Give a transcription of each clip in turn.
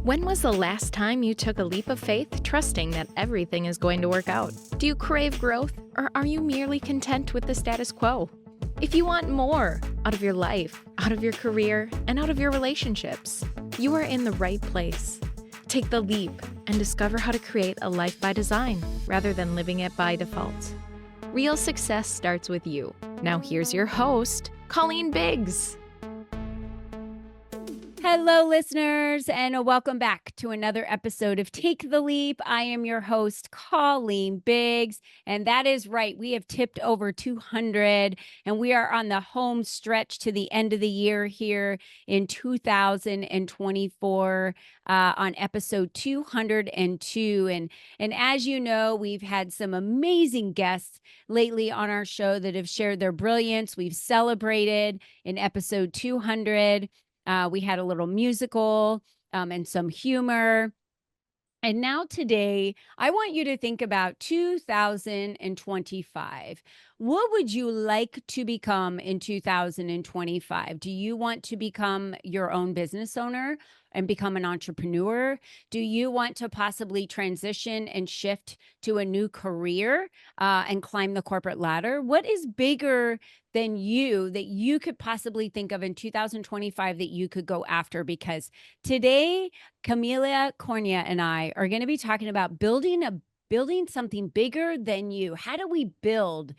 When was the last time you took a leap of faith, trusting that everything is going to work out? Do you crave growth, or are you merely content with the status quo? If you want more out of your life, out of your career, and out of your relationships, you are in the right place. Take the leap and discover how to create a life by design rather than living it by default. Real success starts with you. Now here's your host, Colleen Biggs. Hello, listeners, and welcome back to another episode of Take the Leap. I am your host, Colleen Biggs, and that is right. We have tipped over 200, and we are on the home stretch to the end of the year here in 2024 on episode 202. And as you know, we've had some amazing guests lately on our show that have shared their brilliance. We've celebrated in episode 200. We had a little musical and some humor. And now today, I want you to think about 2025. What would you like to become in 2025? Do you want to become your own business owner and become an entrepreneur? Do you want to possibly transition and shift to a new career and climb the corporate ladder? What is bigger than you that you could possibly think of in 2025 that you could go after? Because today, Kamila, Gornia, and I are going to be talking about building something bigger than you. How do we build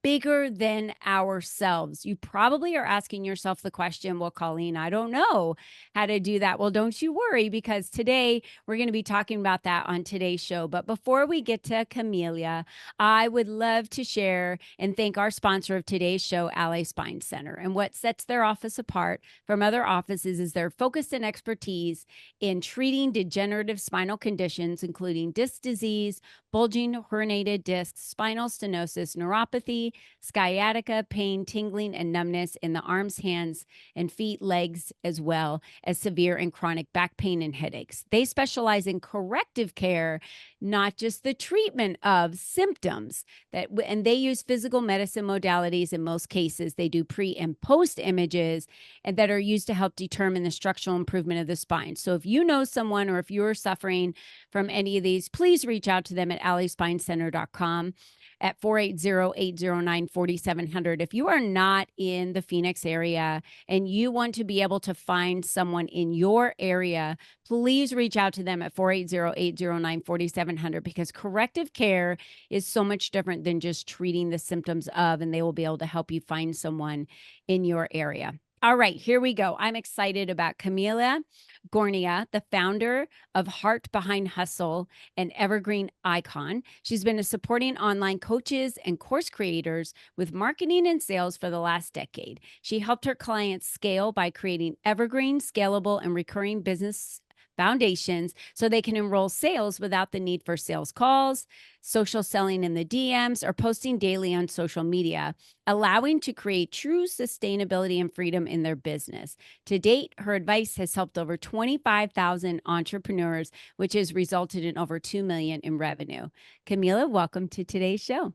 bigger than ourselves? You probably are asking yourself the question, well, Colleen, I don't know how to do that. Well, don't you worry, because today we're going to be talking about that on today's show. But before we get to Kamila, I would love to share and thank our sponsor of today's show, Ally Spine Center. And what sets their office apart from other offices is their focus and expertise in treating degenerative spinal conditions, including disc disease, bulging herniated discs, spinal stenosis, neuropathy, sciatica, pain, tingling, and numbness in the arms, hands, and feet, legs, as well as severe and chronic back pain and headaches. They specialize in corrective care, not just the treatment of symptoms. And they use physical medicine modalities in most cases. They do pre and post images and that are used to help determine the structural improvement of the spine. So if you know someone or if you're suffering from any of these, please reach out to them at allyspinecenter.com at 480-809-4700. If you are not in the Phoenix area and you want to be able to find someone in your area, please reach out to them at 480-809-4700, because corrective care is so much different than just treating the symptoms of, and they will be able to help you find someone in your area. All right, here we go. I'm excited about Kamila Gornia, the founder of Heart Behind Hustle, an evergreen icon. She's been supporting online coaches and course creators with marketing and sales for the last decade. She helped her clients scale by creating evergreen, scalable, and recurring business foundations so they can enroll sales without the need for sales calls, social selling in the DMs, or posting daily on social media, allowing to create true sustainability and freedom in their business. To date, her advice has helped over 25,000 entrepreneurs, which has resulted in over $2 million in revenue. Kamila, welcome to today's show.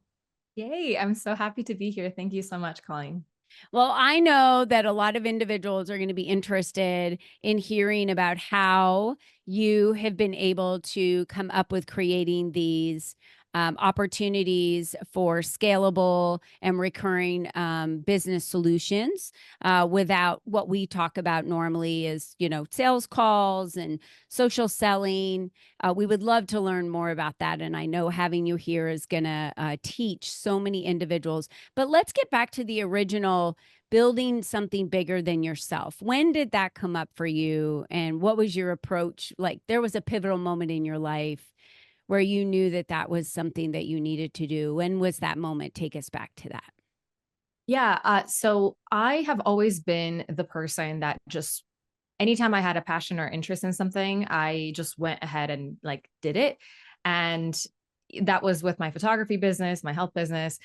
Yay, I'm so happy to be here. Thank you so much, Colleen. Well, I know that a lot of individuals are going to be interested in hearing about how you have been able to come up with creating these opportunities for scalable and recurring business solutions without what we talk about normally is, sales calls and social selling. We would love to learn more about that. And I know having you here is going to teach so many individuals. But let's get back to the original building something bigger than yourself. When did that come up for you? And what was your approach? Like, there was a pivotal moment in your life where you knew that that was something that you needed to do. When was that moment? Take us back to that. Yeah. So I have always been the person that just anytime I had a passion or interest in something, I just went ahead and did it. And that was with my photography business, my health business.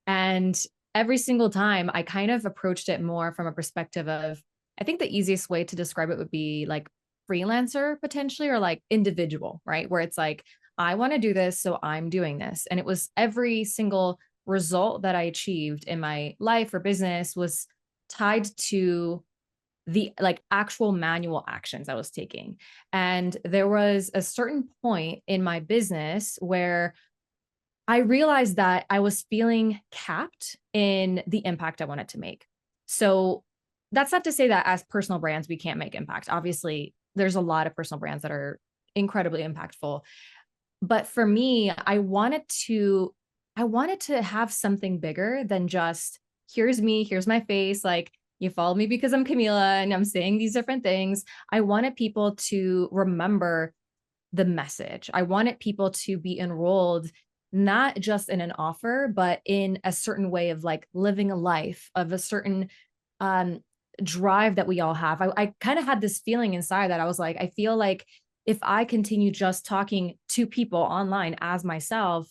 And every single time I kind of approached it more from a perspective of, I think the easiest way to describe it would be like freelancer potentially, or like individual, right? Where it's like, I want to do this, so I'm doing this. And it was every single result that I achieved in my life or business was tied to the like actual manual actions I was taking. And there was a certain point in my business where I realized that I was feeling capped in the impact I wanted to make. So that's not to say that as personal brands, we can't make impact. Obviously, there's a lot of personal brands that are incredibly impactful. But for me, I wanted to have something bigger than just here's me, here's my face, like you follow me because I'm Kamila and I'm saying these different things. I wanted people to remember the message. I wanted people to be enrolled not just in an offer, but in a certain way of like living a life, of a certain um drive that we all have. I kind of had this feeling inside that I was like, I feel like if I continue just talking to people online as myself,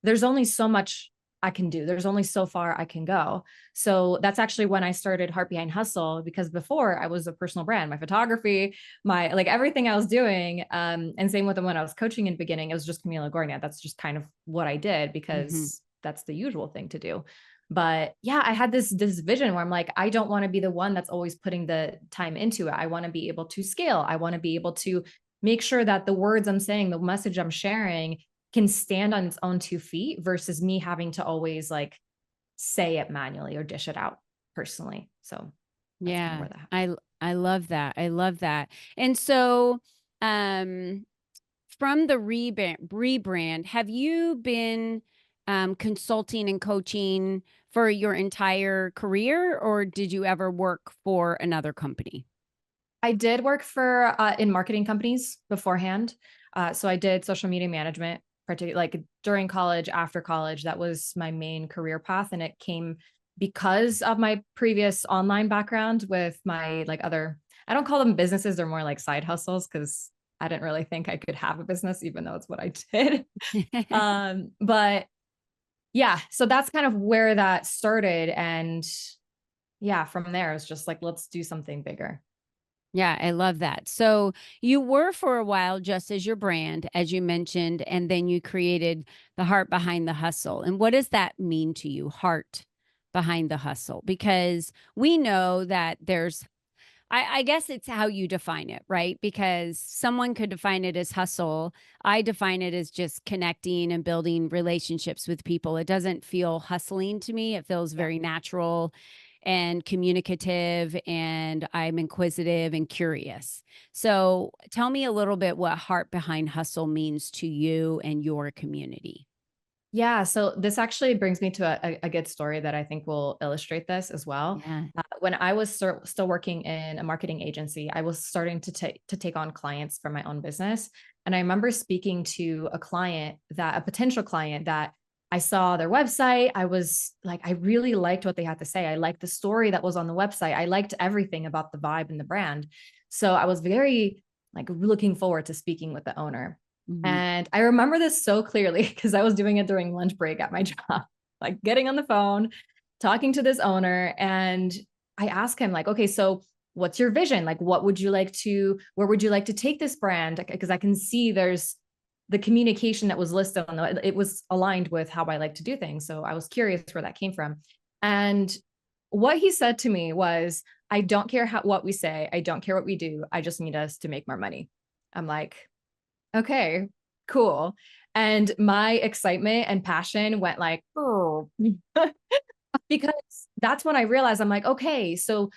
there's only so much I can do. There's only so far I can go. So that's actually when I started Heart Behind Hustle, because before I was a personal brand, my photography, my like everything I was doing. And same with when I was coaching in the beginning, it was just Kamila Gornia. That's just kind of what I did because that's the usual thing to do. But yeah, I had this vision where I'm like, I don't want to be the one that's always putting the time into it. I want to be able to scale. I want to be able to make sure that the words I'm saying, the message I'm sharing can stand on its own 2 feet versus me having to always like say it manually or dish it out personally. So that's kind of Yeah, where that I love that. I love that. And so, um, from the rebrand, have you been consulting and coaching for your entire career, or did you ever work for another company? I did work for in marketing companies beforehand. So I did social media management, particularly like during college, after college. That was my main career path, and it came because of my previous online background with my like other. I don't call them businesses; they're more like side hustles because I didn't really think I could have a business, even though it's what I did. But yeah, so that's kind of where that started, and yeah, from there it's just like let's do something bigger. Yeah, I love that. So you were for a while just as your brand, as you mentioned, and then you created the heart behind the hustle. And what does that mean to you, heart behind the hustle? Because we know that I guess it's how you define it, right? Because someone could define it as hustle. I define it as just connecting and building relationships with people. It doesn't feel hustling to me. It feels Yeah. very natural and communicative, and I'm inquisitive and curious. So tell me a little bit what heart behind hustle means to you and your community. Yeah, so this actually brings me to a good story that I think will illustrate this as well. Yeah. When I was still working in a marketing agency, I was starting to take on clients for my own business, and I remember speaking to a potential client that I saw their website. I was like, I really liked what they had to say. I liked the story that was on the website. I liked everything about the vibe and the brand. So I was very like looking forward to speaking with the owner. Mhm. And I remember this so clearly because I was doing it during lunch break at my job, like getting on the phone, talking to this owner. And I asked him, like, okay, so what's your vision? Like, where would you like to take this brand? Because I can see there's the communication that was listed it was aligned with how I like to do things. So I was curious where that came from. And what he said to me was, I don't care what we say. I don't care what we do. I just need us to make more money. I'm like, okay, cool. And my excitement and passion went like, oh, because that's when I realized I'm like, okay, so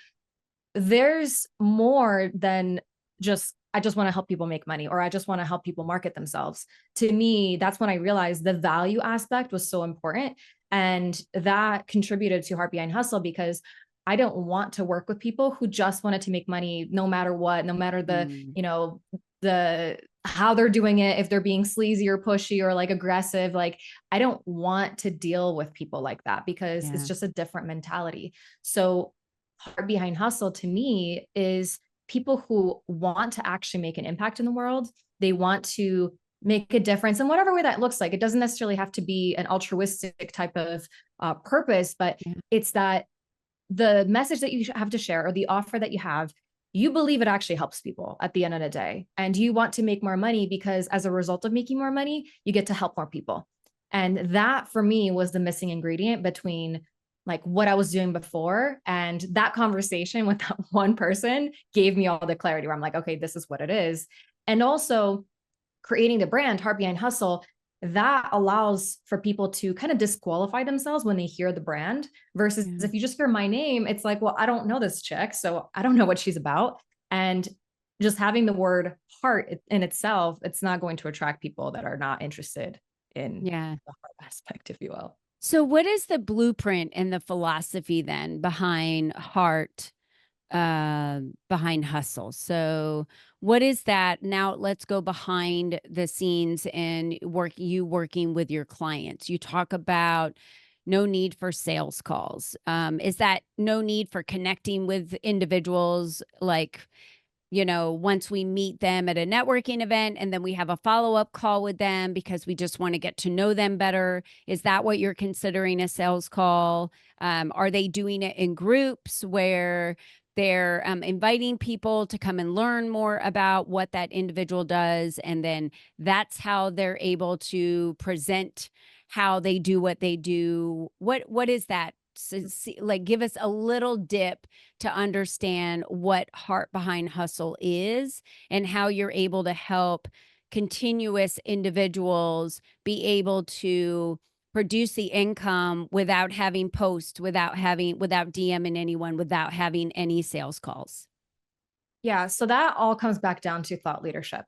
there's more than just, I just want to help people make money or I just want to help people market themselves. To me, that's when I realized the value aspect was so important. And that contributed to Heart Behind Hustle because I don't want to work with people who just wanted to make money no matter what, no matter the, Mm. the how they're doing it, if they're being sleazy or pushy or like aggressive. Like, I don't want to deal with people like that because it's Yeah. just a different mentality. So Heart Behind Hustle to me is people who want to actually make an impact in the world. They want to make a difference in whatever way that looks like. It doesn't necessarily have to be an altruistic type of purpose, but Yeah. it's that the message that you have to share or the offer that you have, you believe it actually helps people at the end of the day. And you want to make more money because as a result of making more money, you get to help more people. And that for me was the missing ingredient between like what I was doing before. And that conversation with that one person gave me all the clarity where I'm like, okay, this is what it is. And also creating the brand, Heart Behind Hustle, that allows for people to kind of disqualify themselves when they hear the brand versus Yeah. if you just hear my name, it's like, well, I don't know this chick, so I don't know what she's about. And just having the word heart in itself, it's not going to attract people that are not interested in Yeah. the heart aspect, if you will. So what is the blueprint and the philosophy then behind heart, behind hustle? So what is that? Now let's go behind the scenes and working with your clients. You talk about no need for sales calls. Is that no need for connecting with individuals like, once we meet them at a networking event and then we have a follow-up call with them because we just want to get to know them better? Is that what you're considering a sales call? Are they doing it in groups where they're inviting people to come and learn more about what that individual does? And then that's how they're able to present how they do what they do. What is that? So, like, give us a little dip to understand what heart behind hustle is and how you're able to help continuous individuals be able to produce the income without having posts, without DMing anyone, without having any sales calls. Yeah. So that all comes back down to thought leadership.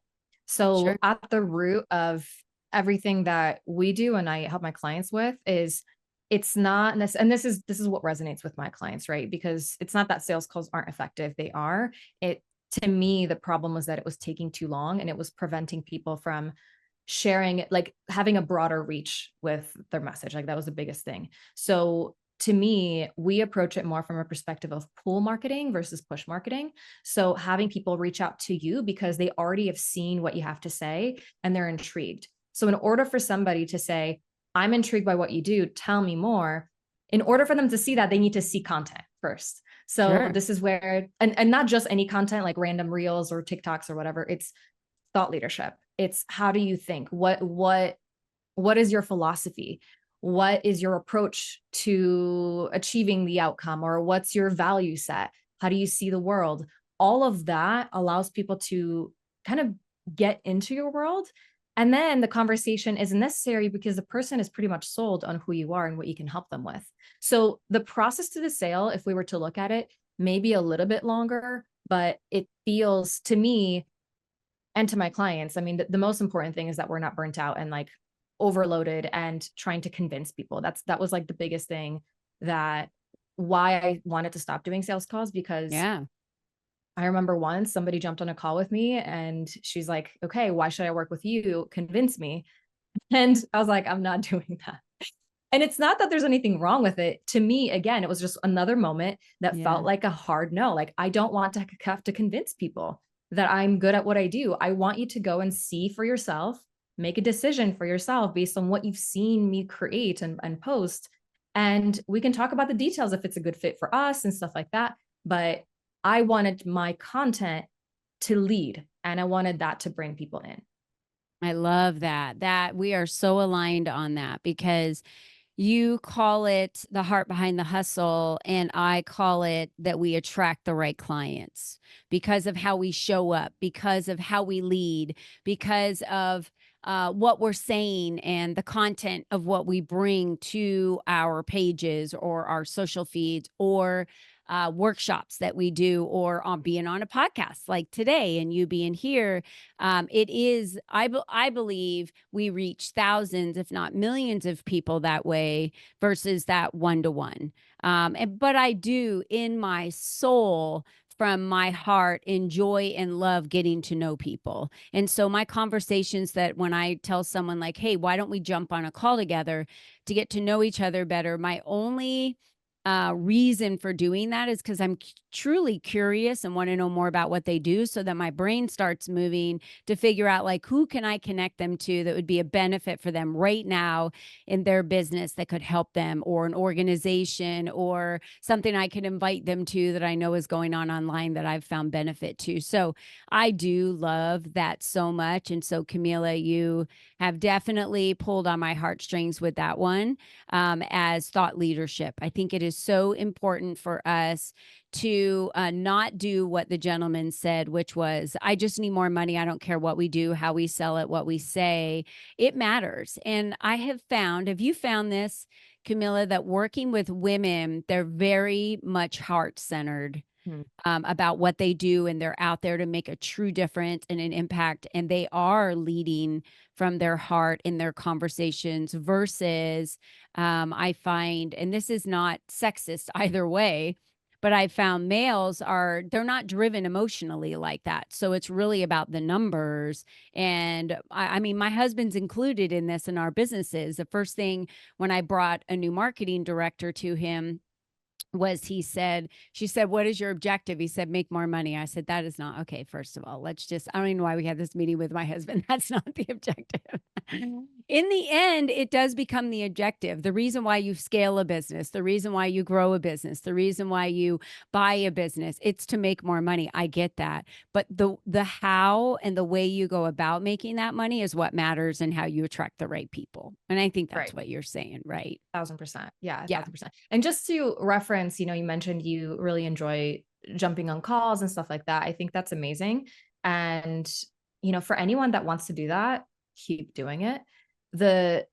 So Sure. at the root of everything that we do and I help my clients with is it's not and this is what resonates with my clients, right? Because it's not that sales calls aren't effective. They are. It To me, the problem was that it was taking too long and it was preventing people from sharing, like having a broader reach with their message. Like that was the biggest thing. So to me, we approach it more from a perspective of pull marketing versus push marketing. So having people reach out to you because they already have seen what you have to say and they're intrigued. So in order for somebody to say, I'm intrigued by what you do, tell me more, in order for them to see that, they need to see content first. So Sure. this is where, and not just any content like random reels or TikToks or whatever, it's thought leadership. It's how do you think? What is your philosophy? What is your approach to achieving the outcome? Or what's your value set? How do you see the world? All of that allows people to kind of get into your world. And then the conversation is necessary because the person is pretty much sold on who you are and what you can help them with. So the process to the sale, if we were to look at it, maybe a little bit longer, but it feels to me and to my clients, I mean, the most important thing is that we're not burnt out and like overloaded and trying to convince people. That was like the biggest thing that why I wanted to stop doing sales calls, because Yeah. I remember once somebody jumped on a call with me and she's like, okay, why should I work with you? Convince me. And I was like, I'm not doing that. And it's not that there's anything wrong with it. To me, again, it was just another moment that Yeah. felt like a hard no. Like, I don't want to have to convince people that I'm good at what I do. I want you to go and see for yourself, make a decision for yourself based on what you've seen me create and post. And we can talk about the details if it's a good fit for us and stuff like that. But I wanted my content to lead and I wanted that to bring people in. I love that. That we are so aligned on that because you call it the heart behind the hustle, and I call it that we attract the right clients because of how we show up, because of how we lead, because of what we're saying and the content of what we bring to our pages or our social feeds or workshops that we do or on being on a podcast like today and you being here. It is, I believe we reach thousands, if not millions of people that way versus that one-to-one. But I do in my soul, from my heart, enjoy and love getting to know people. And so my conversations that when I tell someone like, hey, why don't we jump on a call together to get to know each other better? My only reason for doing that is because I'm truly curious and want to know more about what they do, so that my brain starts moving to figure out like, who can I connect them to that would be a benefit for them right now in their business that could help them, or an organization or something I could invite them to that I know is going on online that I've found benefit to. So I do love that so much. And so, Kamila, you have definitely pulled on my heartstrings with that one, as thought leadership. I think it is so important for us to not do what the gentleman said, which was, I just need more money. I don't care what we do, how we sell it, what we say. It matters. And I have you found this, Kamila, that working with women, they're very much heart centered, Hmm. about what they do, and they're out there to make a true difference and an impact, and they are leading from their heart in their conversations versus, I find, and this is not sexist either way, but I found males they're not driven emotionally like that. So it's really about the numbers. And I mean, my husband's included in this in our businesses. The first thing when I brought a new marketing director to him was, she said, what is your objective? He said, make more money. I said, that is not okay. First of all, I don't even know why we had this meeting with my husband. That's not the objective. In the end, it does become the objective. The reason why you scale a business, the reason why you grow a business, the reason why you buy a business, it's to make more money. I get that. But the how and the way you go about making that money is what matters, and how you attract the right people. And I think that's Right. what you're saying, right? 1,000%. Yeah, Yeah. 1,000%. And just to reference, you mentioned you really enjoy jumping on calls and stuff like that. I think that's amazing. And, for anyone that wants to do that, keep doing it. The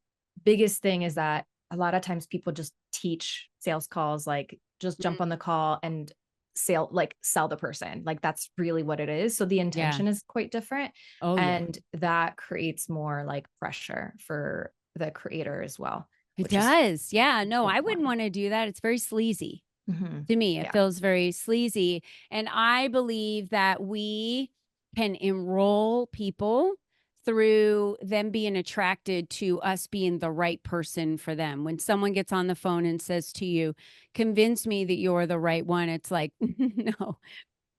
biggest thing is that a lot of times people just teach sales calls, like just jump on the call and sell the person. Like that's really what it is. So the Yeah. intention is quite different. Oh, yeah. And that creates more like pressure for the creator as well. It Which is does. Yeah. No, so I wouldn't important. want to do that. It's very sleazy Mhm. to me. It Yeah. feels very sleazy. And I believe that we can enroll people through them being attracted to us being the right person for them. When someone gets on the phone and says to you, convince me that you're the right one, it's like, no,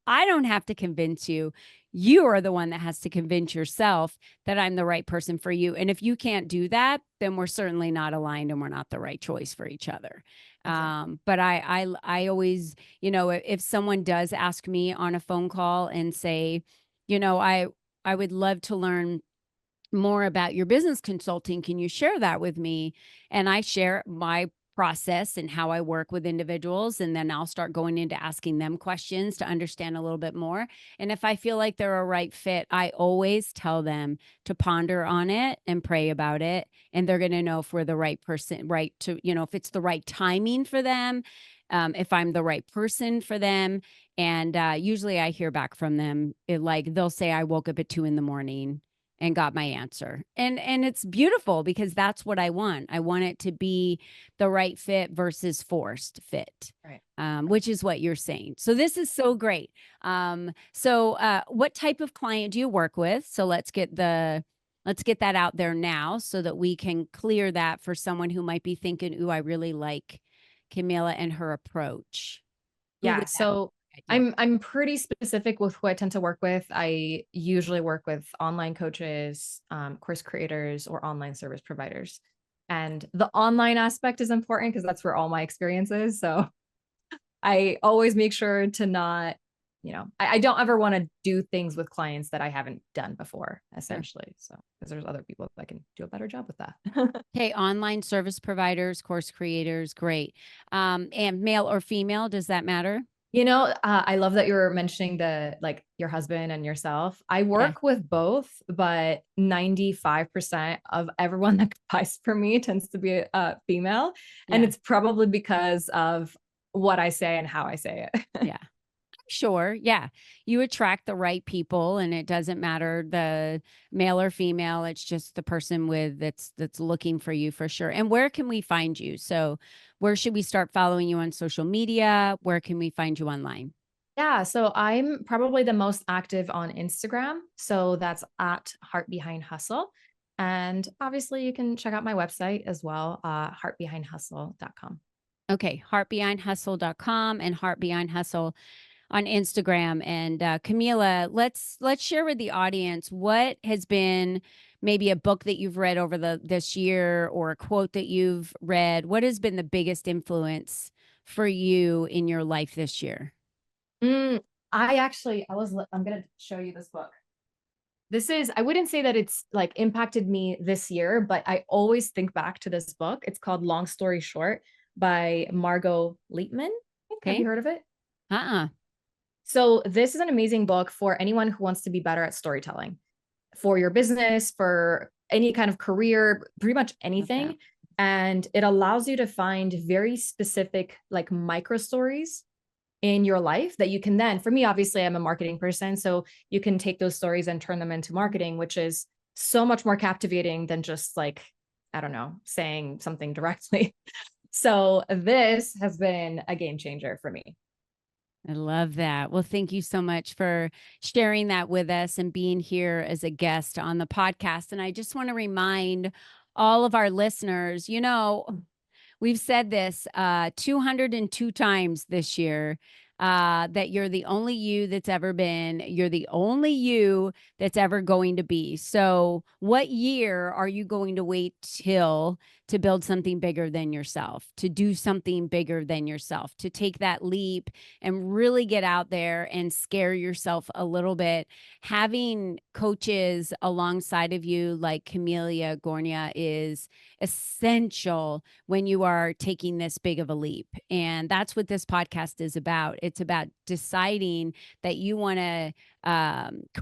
I don't have to convince you. You are the one that has to convince yourself that I'm the right person for you. And if you can't do that, then we're certainly not aligned, and we're not the right choice for each other. Exactly. But I always, if someone does ask me on a phone call and say, I would love to learn more about your business consulting. Can you share that with me? And I share my process and how I work with individuals. And then I'll start going into asking them questions to understand a little bit more. And if I feel like they're a right fit, I always tell them to ponder on it and pray about it. And they're going to know if we're the right person, right? If it's the right timing for them, if I'm the right person for them. And usually I hear back from them. They'll say, I woke up at 2 a.m. and got my answer. And it's beautiful, because that's what I want. I want it to be the right fit versus forced fit. Right. Which is what you're saying. So this is so great. What type of client do you work with? So let's get that out there now, so that we can clear that for someone who might be thinking, ooh, I really like Kamila and her approach. Who Yeah. would that So be ideal? I'm pretty specific with who I tend to work with. I usually work with online coaches, course creators, or online service providers. And the online aspect is important because that's where all my experience is. So I always make sure to not, I don't ever want to do things with clients that I haven't done before, Sure. essentially. So, because there's other people that can do a better job with that. Okay, online service providers, course creators, great. And male or female, does that matter? I love that you were mentioning your husband and yourself. I Yeah, work with both, but 95% of everyone that buys from me tends to be a female. And yeah, it's probably because of what I say and how I say it. yeah. Sure. Yeah. You attract the right people, and it doesn't matter the male or female. It's just the person that's looking for you, for sure. And where can we find you? So where should we start following you on social media? Where can we find you online? Yeah, so I'm probably the most active on Instagram. So that's at Heart Behind Hustle. And obviously, you can check out my website as well, heartbehindhustle.com. Okay. Heartbehindhustle.com and Heart Behind Hustle. on Instagram. And Kamila, let's share with the audience what has been maybe a book that you've read over this year, or a quote that you've read. What has been the biggest influence for you in your life this year? Mm, I'm going to show you this book. I wouldn't say that it's like impacted me this year, but I always think back to this book. It's called Long Story Short by Margot Leitman. Have you heard of it? So this is an amazing book for anyone who wants to be better at storytelling, for your business, for any kind of career, pretty much anything. Okay. And it allows you to find very specific, like, micro stories in your life that you can then, for me, obviously I'm a marketing person, so you can take those stories and turn them into marketing, which is so much more captivating than just, like, I don't know, saying something directly. So this has been a game changer for me. I love that. Well, thank you so much for sharing that with us and being here as a guest on the podcast. And I just want to remind all of our listeners, we've said this 202 times this year, that you're the only you that's ever been. You're the only you that's ever going to be. So what year are you going to wait till to build something bigger than yourself, to do something bigger than yourself, to take that leap and really get out there and scare yourself a little bit? Having coaches alongside of you like Kamila, Gornia, is essential when you are taking this big of a leap. And that's what this podcast is about. It's about deciding that you want to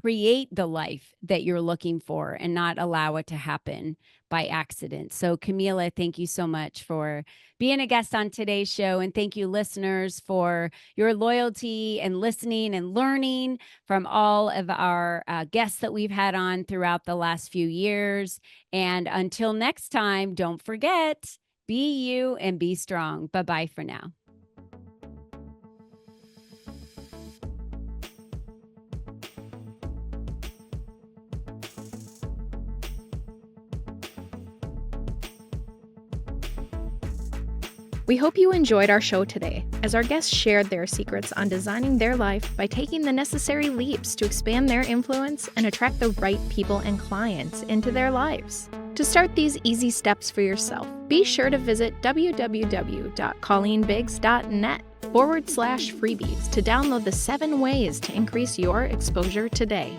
create the life that you're looking for and not allow it to happen by accident. So Kamila, thank you so much for being a guest on today's show. And thank you, listeners, for your loyalty and listening and learning from all of our guests that we've had on throughout the last few years. And until next time, don't forget, be you and be strong. Bye-bye for now. We hope you enjoyed our show today, as our guests shared their secrets on designing their life by taking the necessary leaps to expand their influence and attract the right people and clients into their lives. To start these easy steps for yourself, be sure to visit www.colleenbiggs.net/freebies to download the 7 ways to increase your exposure today.